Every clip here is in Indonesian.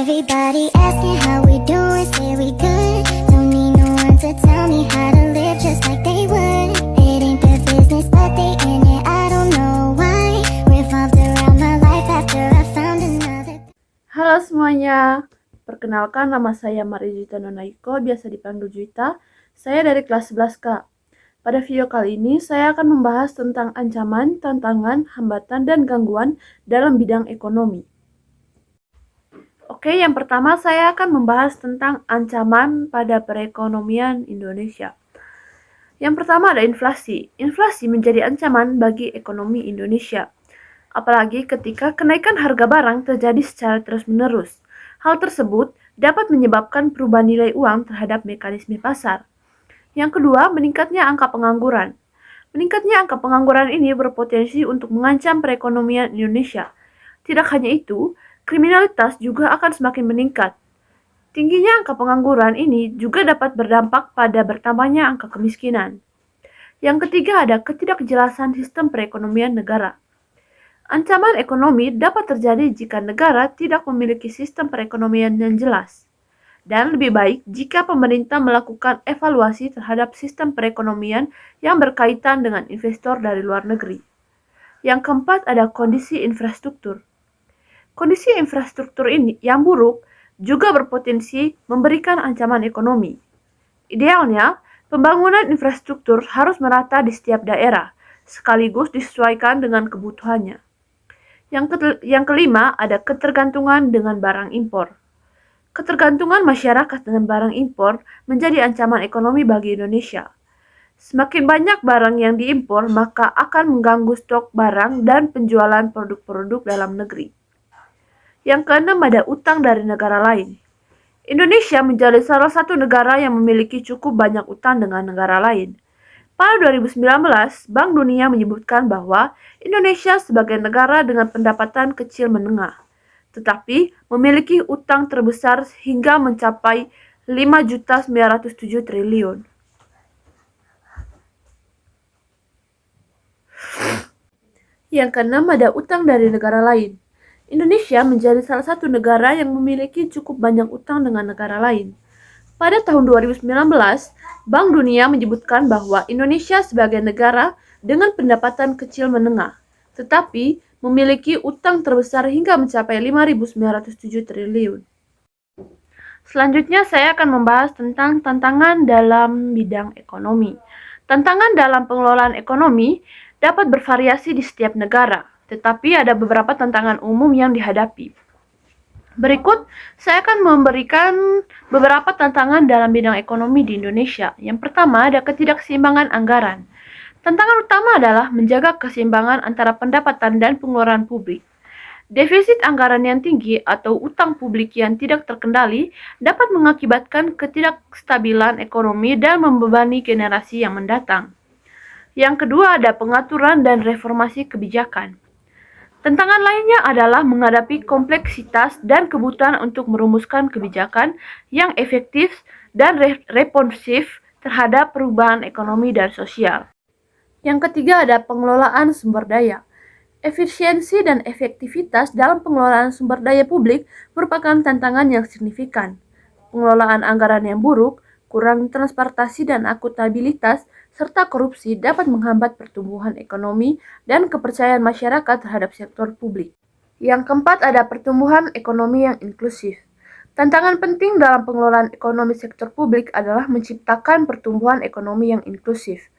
Everybody asking how we doing, say we good. Don't need no one to tell me how to live just like they would. It ain't their business, but they in it, I don't know why. Revolved around my life after I found another. Halo semuanya, perkenalkan nama saya Marijuita Nonaiko, biasa dipanggil Juita. Saya dari kelas 11K. Pada video kali ini, saya akan membahas tentang ancaman, tantangan, hambatan, dan gangguan dalam bidang ekonomi. Oke, yang pertama saya akan membahas tentang ancaman pada perekonomian Indonesia. Yang pertama ada inflasi. Inflasi menjadi ancaman bagi ekonomi Indonesia. Apalagi ketika kenaikan harga barang terjadi secara terus-menerus. Hal tersebut dapat menyebabkan perubahan nilai uang terhadap mekanisme pasar. Yang kedua, meningkatnya angka pengangguran. Meningkatnya angka pengangguran ini berpotensi untuk mengancam perekonomian Indonesia. Tidak hanya itu, kriminalitas juga akan semakin meningkat. Tingginya angka pengangguran ini juga dapat berdampak pada bertambahnya angka kemiskinan. Yang ketiga ada ketidakjelasan sistem perekonomian negara. Ancaman ekonomi dapat terjadi jika negara tidak memiliki sistem perekonomian yang jelas. Dan lebih baik jika pemerintah melakukan evaluasi terhadap sistem perekonomian yang berkaitan dengan investor dari luar negeri. Yang keempat ada kondisi infrastruktur. Kondisi infrastruktur ini yang buruk juga berpotensi memberikan ancaman ekonomi. Idealnya, pembangunan infrastruktur harus merata di setiap daerah, sekaligus disesuaikan dengan kebutuhannya. Yang kelima ada ketergantungan dengan barang impor. Ketergantungan masyarakat dengan barang impor menjadi ancaman ekonomi bagi Indonesia. Semakin banyak barang yang diimpor, maka akan mengganggu stok barang dan penjualan produk-produk dalam negeri. Yang keenam ada utang dari negara lain. Indonesia menjadi salah satu negara yang memiliki cukup banyak utang dengan negara lain. Pada 2019, Bank Dunia menyebutkan bahwa Indonesia sebagai negara dengan pendapatan kecil menengah, tetapi memiliki utang terbesar hingga mencapai 5.907 triliun. Yang keenam ada utang dari negara lain. Indonesia menjadi salah satu negara yang memiliki cukup banyak utang dengan negara lain. Pada tahun 2019, Bank Dunia menyebutkan bahwa Indonesia sebagai negara dengan pendapatan kecil menengah, tetapi memiliki utang terbesar hingga mencapai 5.907 triliun. Selanjutnya saya akan membahas tentang tantangan dalam bidang ekonomi. Tantangan dalam pengelolaan ekonomi dapat bervariasi di setiap negara, tetapi ada beberapa tantangan umum yang dihadapi. Berikut, saya akan memberikan beberapa tantangan dalam bidang ekonomi di Indonesia. Yang pertama, ada ketidakseimbangan anggaran. Tantangan utama adalah menjaga keseimbangan antara pendapatan dan pengeluaran publik. Defisit anggaran yang tinggi atau utang publik yang tidak terkendali dapat mengakibatkan ketidakstabilan ekonomi dan membebani generasi yang mendatang. Yang kedua, ada pengaturan dan reformasi kebijakan. Tantangan lainnya adalah menghadapi kompleksitas dan kebutuhan untuk merumuskan kebijakan yang efektif dan responsif terhadap perubahan ekonomi dan sosial. Yang ketiga ada pengelolaan sumber daya. Efisiensi dan efektivitas dalam pengelolaan sumber daya publik merupakan tantangan yang signifikan. Pengelolaan anggaran yang buruk, kurang transportasi dan akuntabilitas, serta korupsi dapat menghambat pertumbuhan ekonomi dan kepercayaan masyarakat terhadap sektor publik. Yang keempat ada pertumbuhan ekonomi yang inklusif. Tantangan penting dalam pengelolaan ekonomi sektor publik adalah menciptakan pertumbuhan ekonomi yang inklusif.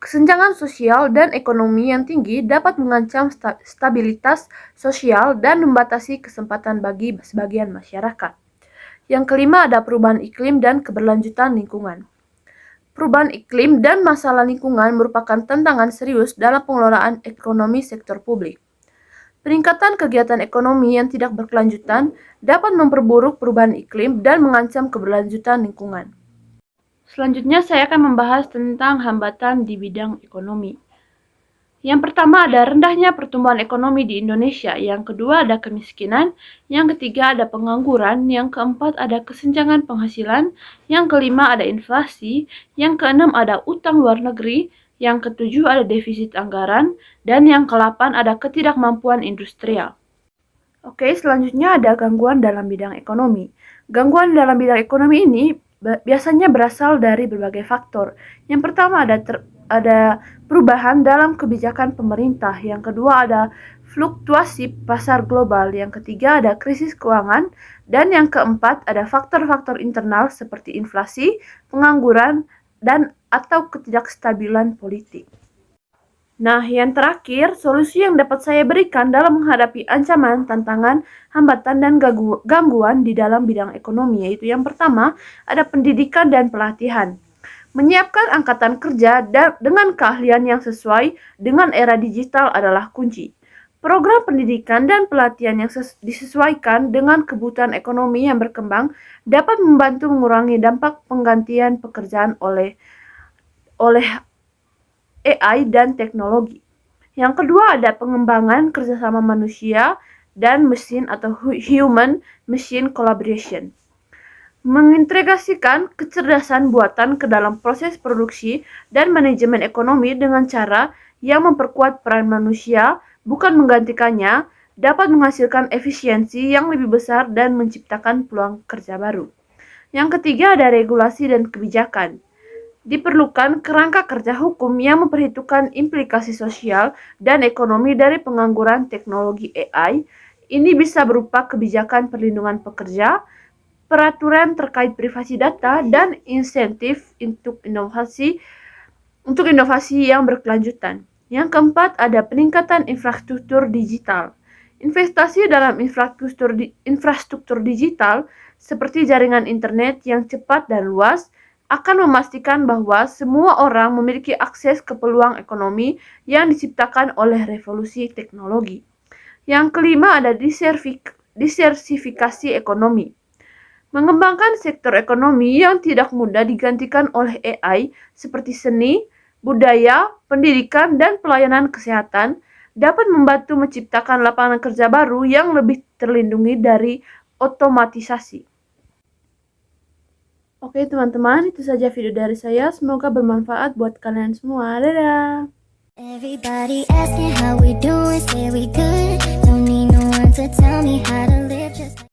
Kesenjangan sosial dan ekonomi yang tinggi dapat mengancam stabilitas sosial dan membatasi kesempatan bagi sebagian masyarakat. Yang kelima ada perubahan iklim dan keberlanjutan lingkungan. Perubahan iklim dan masalah lingkungan merupakan tantangan serius dalam pengelolaan ekonomi sektor publik. Peningkatan kegiatan ekonomi yang tidak berkelanjutan dapat memperburuk perubahan iklim dan mengancam keberlanjutan lingkungan. Selanjutnya saya akan membahas tentang hambatan di bidang ekonomi. Yang pertama ada rendahnya pertumbuhan ekonomi di Indonesia, yang kedua ada kemiskinan, yang ketiga ada pengangguran, yang keempat ada kesenjangan penghasilan, yang kelima ada inflasi, yang keenam ada utang luar negeri, yang ketujuh ada defisit anggaran, dan yang kedelapan ada ketidakmampuan industrial. Oke, selanjutnya ada gangguan dalam bidang ekonomi. Gangguan dalam bidang ekonomi ini biasanya berasal dari berbagai faktor. Yang pertama ada perubahan dalam kebijakan pemerintah. Yang kedua ada fluktuasi pasar global. Yang ketiga ada krisis keuangan. Dan yang keempat ada faktor-faktor internal seperti inflasi, pengangguran, dan atau ketidakstabilan politik. Nah, yang terakhir, solusi yang dapat saya berikan dalam menghadapi ancaman, tantangan, hambatan, dan gangguan di dalam bidang ekonomi, yaitu yang pertama, ada pendidikan dan pelatihan. Menyiapkan angkatan kerja dengan keahlian yang sesuai dengan era digital adalah kunci. Program pendidikan dan pelatihan yang disesuaikan dengan kebutuhan ekonomi yang berkembang dapat membantu mengurangi dampak penggantian pekerjaan oleh AI dan teknologi. Yang kedua ada pengembangan kerjasama manusia dan mesin atau human machine collaboration. Mengintegrasikan kecerdasan buatan ke dalam proses produksi dan manajemen ekonomi dengan cara yang memperkuat peran manusia, bukan menggantikannya, dapat menghasilkan efisiensi yang lebih besar dan menciptakan peluang kerja baru. Yang ketiga ada regulasi dan kebijakan. Diperlukan kerangka kerja hukum yang memperhitungkan implikasi sosial dan ekonomi dari pengangguran teknologi AI. Ini bisa berupa kebijakan perlindungan pekerja, peraturan terkait privasi data, dan insentif untuk inovasi yang berkelanjutan. Yang keempat ada peningkatan infrastruktur digital. Investasi dalam infrastruktur digital seperti jaringan internet yang cepat dan luas akan memastikan bahwa semua orang memiliki akses ke peluang ekonomi yang diciptakan oleh revolusi teknologi. Yang kelima ada diversifikasi ekonomi. Mengembangkan sektor ekonomi yang tidak mudah digantikan oleh AI seperti seni, budaya, pendidikan, dan pelayanan kesehatan dapat membantu menciptakan lapangan kerja baru yang lebih terlindungi dari otomatisasi. Oke teman-teman, itu saja video dari saya. Semoga bermanfaat buat kalian semua. Dadah! Everybody asking how we doing, say we good. Don't need no one to tell me how to live just